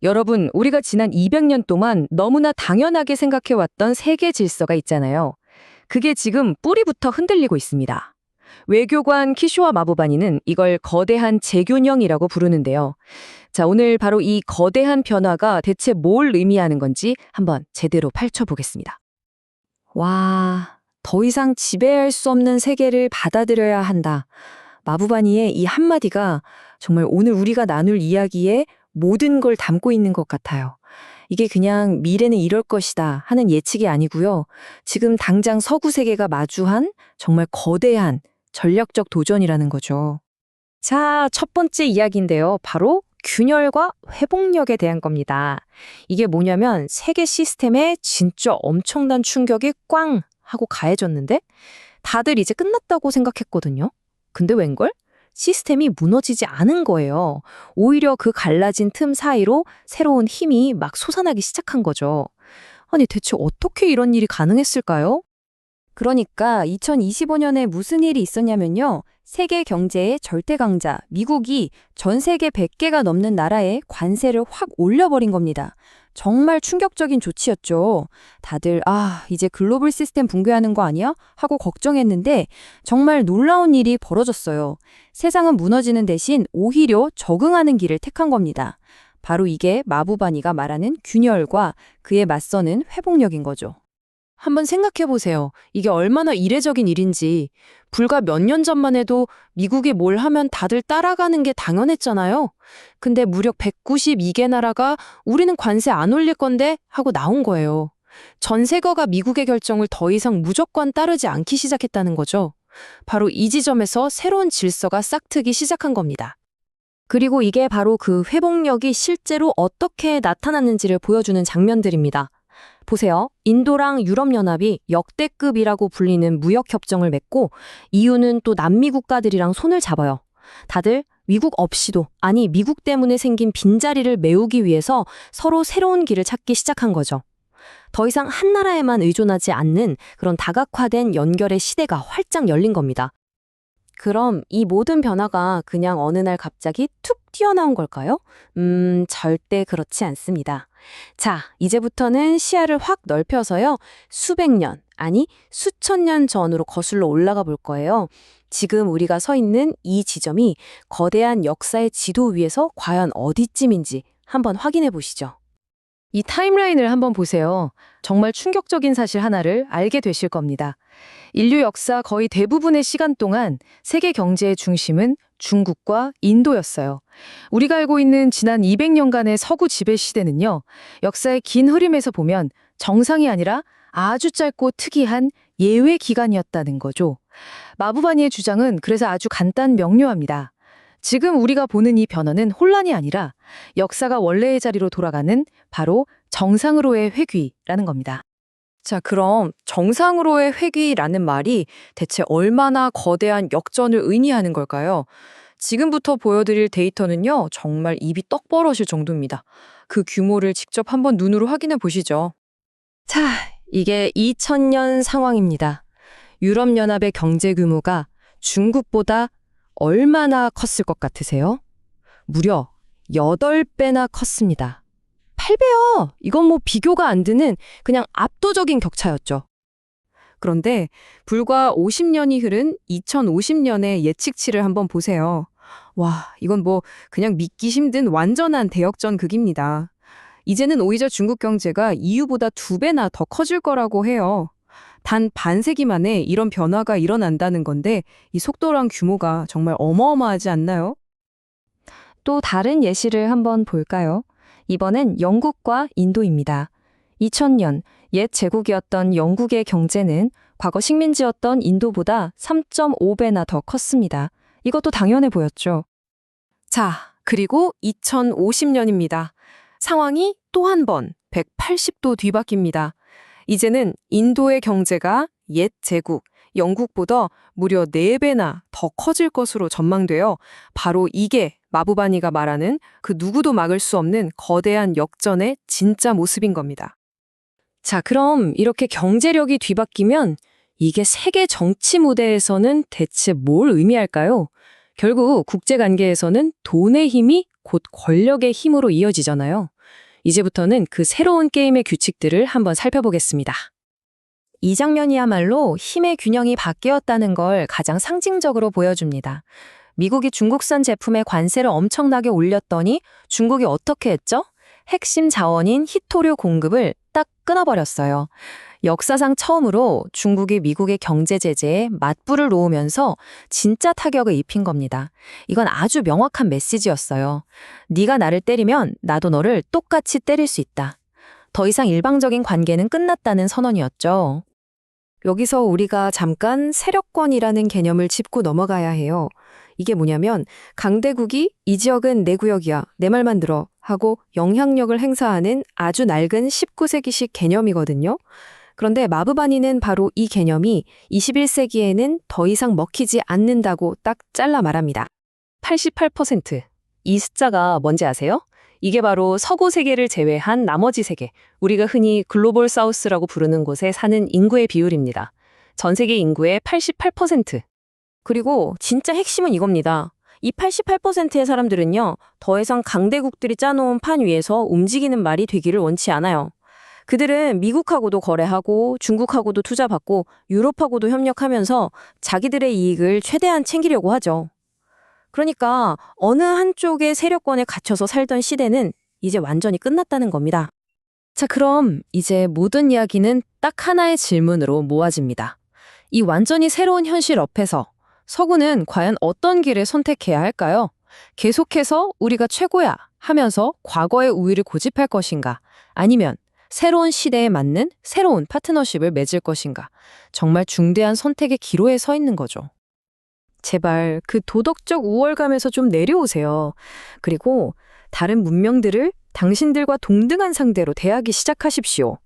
여러분, 우리가 지난 200년 동안 너무나 당연하게 생각해왔던 세계 질서가 있잖아요. 그게 지금 뿌리부터 흔들리고 있습니다. 외교관 키쇼와 마부바니는 이걸 거대한 재균형이라고 부르는데요. 자, 오늘 바로 이 거대한 변화가 대체 뭘 의미하는 건지 한번 제대로 펼쳐보겠습니다. 와, 더 이상 지배할 수 없는 세계를 받아들여야 한다. 마부바니의 이 한마디가 정말 오늘 우리가 나눌 이야기에 모든 걸 담고 있는 것 같아요. 이게 그냥 미래는 이럴 것이다 하는 예측이 아니고요. 지금 당장 서구 세계가 마주한 정말 거대한 전략적 도전이라는 거죠. 자, 첫 번째 이야기인데요. 바로 균열과 회복력에 대한 겁니다. 이게 뭐냐면 세계 시스템에 진짜 엄청난 충격이 꽝 하고 가해졌는데 다들 이제 끝났다고 생각했거든요. 근데 웬걸? 시스템이 무너지지 않은 거예요. 오히려 그 갈라진 틈 사이로 새로운 힘이 막 솟아나기 시작한 거죠. 아니, 대체 어떻게 이런 일이 가능했을까요? 그러니까 2025년에 무슨 일이 있었냐면요. 세계 경제의 절대 강자 미국이 전 세계 100개가 넘는 나라에 관세를 확 올려버린 겁니다. 정말 충격적인 조치였죠. 다들 이제 글로벌 시스템 붕괴하는 거 아니야? 하고 걱정했는데 정말 놀라운 일이 벌어졌어요. 세상은 무너지는 대신 오히려 적응하는 길을 택한 겁니다. 바로 이게 마부바니가 말하는 균열과 그에 맞서는 회복력인 거죠. 한번 생각해 보세요. 이게 얼마나 이례적인 일인지. 불과 몇 년 전만 해도 미국이 뭘 하면 다들 따라가는 게 당연했잖아요. 근데 무려 192개 나라가 우리는 관세 안 올릴 건데 하고 나온 거예요. 전 세계가 미국의 결정을 더 이상 무조건 따르지 않기 시작했다는 거죠. 바로 이 지점에서 새로운 질서가 싹트기 시작한 겁니다. 그리고 이게 바로 그 회복력이 실제로 어떻게 나타났는지를 보여주는 장면들입니다. 보세요. 인도랑 유럽연합이 역대급이라고 불리는 무역협정을 맺고 이유는 또 남미 국가들이랑 손을 잡아요. 다들 미국 없이도, 아니 미국 때문에 생긴 빈자리를 메우기 위해서 서로 새로운 길을 찾기 시작한 거죠. 더 이상 한 나라에만 의존하지 않는 그런 다각화된 연결의 시대가 활짝 열린 겁니다. 그럼 이 모든 변화가 그냥 어느 날 갑자기 툭 튀어나온 걸까요? 절대 그렇지 않습니다. 자, 이제부터는 시야를 확 넓혀서요. 수백 년, 아니 수천 년 전으로 거슬러 올라가 볼 거예요. 지금 우리가 서 있는 이 지점이 거대한 역사의 지도 위에서 과연 어디쯤인지 한번 확인해 보시죠. 이 타임라인을 한번 보세요. 정말 충격적인 사실 하나를 알게 되실 겁니다. 인류 역사 거의 대부분의 시간 동안 세계 경제의 중심은 중국과 인도였어요. 우리가 알고 있는 지난 200년간의 서구 지배 시대는요, 역사의 긴 흐름에서 보면 정상이 아니라 아주 짧고 특이한 예외 기간이었다는 거죠. 마부바니의 주장은 그래서 아주 간단 명료합니다. 지금 우리가 보는 이 변화는 혼란이 아니라 역사가 원래의 자리로 돌아가는 바로 정상으로의 회귀라는 겁니다. 자, 그럼 정상으로의 회귀라는 말이 대체 얼마나 거대한 역전을 의미하는 걸까요? 지금부터 보여드릴 데이터는요, 정말 입이 떡 벌어질 정도입니다. 그 규모를 직접 한번 눈으로 확인해 보시죠. 자, 이게 2000년 상황입니다. 유럽연합의 경제 규모가 중국보다 얼마나 컸을 것 같으세요? 무려 8배나 컸습니다. 8배요! 이건 뭐 비교가 안 되는 그냥 압도적인 격차였죠. 그런데 불과 50년이 흐른 2050년의 예측치를 한번 보세요. 와, 이건 뭐 그냥 믿기 힘든 완전한 대역전 극입니다. 이제는 오히려 중국 경제가 EU보다 2배나 더 커질 거라고 해요. 단 반세기 만에 이런 변화가 일어난다는 건데 이 속도랑 규모가 정말 어마어마하지 않나요? 또 다른 예시를 한번 볼까요? 이번엔 영국과 인도입니다. 2000년 옛 제국이었던 영국의 경제는 과거 식민지였던 인도보다 3.5배나 더 컸습니다. 이것도 당연해 보였죠. 자, 그리고 2050년입니다. 상황이 또 한 번 180도 뒤바뀝니다. 이제는 인도의 경제가 옛 제국, 영국보다 무려 4배나 더 커질 것으로 전망되어 바로 이게 마부바니가 말하는 그 누구도 막을 수 없는 거대한 역전의 진짜 모습인 겁니다. 자, 그럼 이렇게 경제력이 뒤바뀌면 이게 세계 정치 무대에서는 대체 뭘 의미할까요? 결국 국제관계에서는 돈의 힘이 곧 권력의 힘으로 이어지잖아요. 이제부터는 그 새로운 게임의 규칙들을 한번 살펴보겠습니다. 이 장면이야말로 힘의 균형이 바뀌었다는 걸 가장 상징적으로 보여줍니다. 미국이 중국산 제품에 관세를 엄청나게 올렸더니 중국이 어떻게 했죠? 핵심 자원인 희토류 공급을 딱 끊어버렸어요. 역사상 처음으로 중국이 미국의 경제 제재에 맞불을 놓으면서 진짜 타격을 입힌 겁니다. 이건 아주 명확한 메시지였어요. 네가 나를 때리면 나도 너를 똑같이 때릴 수 있다. 더 이상 일방적인 관계는 끝났다는 선언이었죠. 여기서 우리가 잠깐 세력권이라는 개념을 짚고 넘어가야 해요. 이게 뭐냐면 강대국이 이 지역은 내 구역이야, 내 말만 들어 하고 영향력을 행사하는 아주 낡은 19세기식 개념이거든요. 그런데 마부바니는 바로 이 개념이 21세기에는 더 이상 먹히지 않는다고 딱 잘라 말합니다. 88%. 이 숫자가 뭔지 아세요? 이게 바로 서구 세계를 제외한 나머지 세계, 우리가 흔히 글로벌 사우스라고 부르는 곳에 사는 인구의 비율입니다. 전 세계 인구의 88%. 그리고 진짜 핵심은 이겁니다. 이 88%의 사람들은요, 더 이상 강대국들이 짜놓은 판 위에서 움직이는 말이 되기를 원치 않아요. 그들은 미국하고도 거래하고 중국하고도 투자받고 유럽하고도 협력하면서 자기들의 이익을 최대한 챙기려고 하죠. 그러니까 어느 한쪽의 세력권에 갇혀서 살던 시대는 이제 완전히 끝났다는 겁니다. 자, 그럼 이제 모든 이야기는 딱 하나의 질문으로 모아집니다. 이 완전히 새로운 현실 앞에서 서구는 과연 어떤 길을 선택해야 할까요? 계속해서 우리가 최고야 하면서 과거의 우위를 고집할 것인가? 아니면 새로운 시대에 맞는 새로운 파트너십을 맺을 것인가? 정말 중대한 선택의 기로에 서 있는 거죠. 제발 그 도덕적 우월감에서 좀 내려오세요. 그리고 다른 문명들을 당신들과 동등한 상대로 대하기 시작하십시오.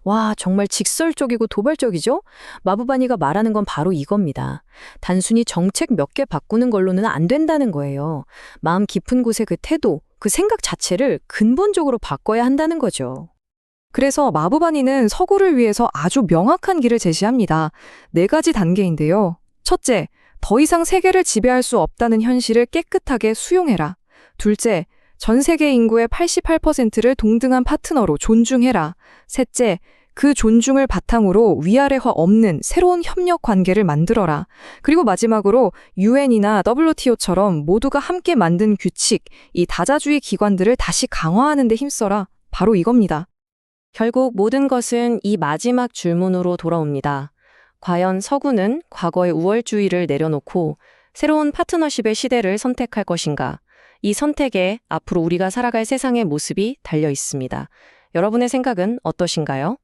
와, 정말 직설적이고 도발적이죠? 마부바니가 말하는 건 바로 이겁니다. 단순히 정책 몇 개 바꾸는 걸로는 안 된다는 거예요. 마음 깊은 곳의 그 태도, 그 생각 자체를 근본적으로 바꿔야 한다는 거죠. 그래서 마부바니는 서구를 위해서 아주 명확한 길을 제시합니다. 4가지 단계인데요. 첫째, 더 이상 세계를 지배할 수 없다는 현실을 깨끗하게 수용해라. 둘째, 전 세계 인구의 88%를 동등한 파트너로 존중해라. 셋째, 그 존중을 바탕으로 위아래화 없는 새로운 협력 관계를 만들어라. 그리고 마지막으로 UN이나 WTO처럼 모두가 함께 만든 규칙, 이 다자주의 기관들을 다시 강화하는 데 힘써라. 바로 이겁니다. 결국 모든 것은 이 마지막 질문으로 돌아옵니다. 과연 서구는 과거의 우월주의를 내려놓고 새로운 파트너십의 시대를 선택할 것인가? 이 선택에 앞으로 우리가 살아갈 세상의 모습이 달려 있습니다. 여러분의 생각은 어떠신가요?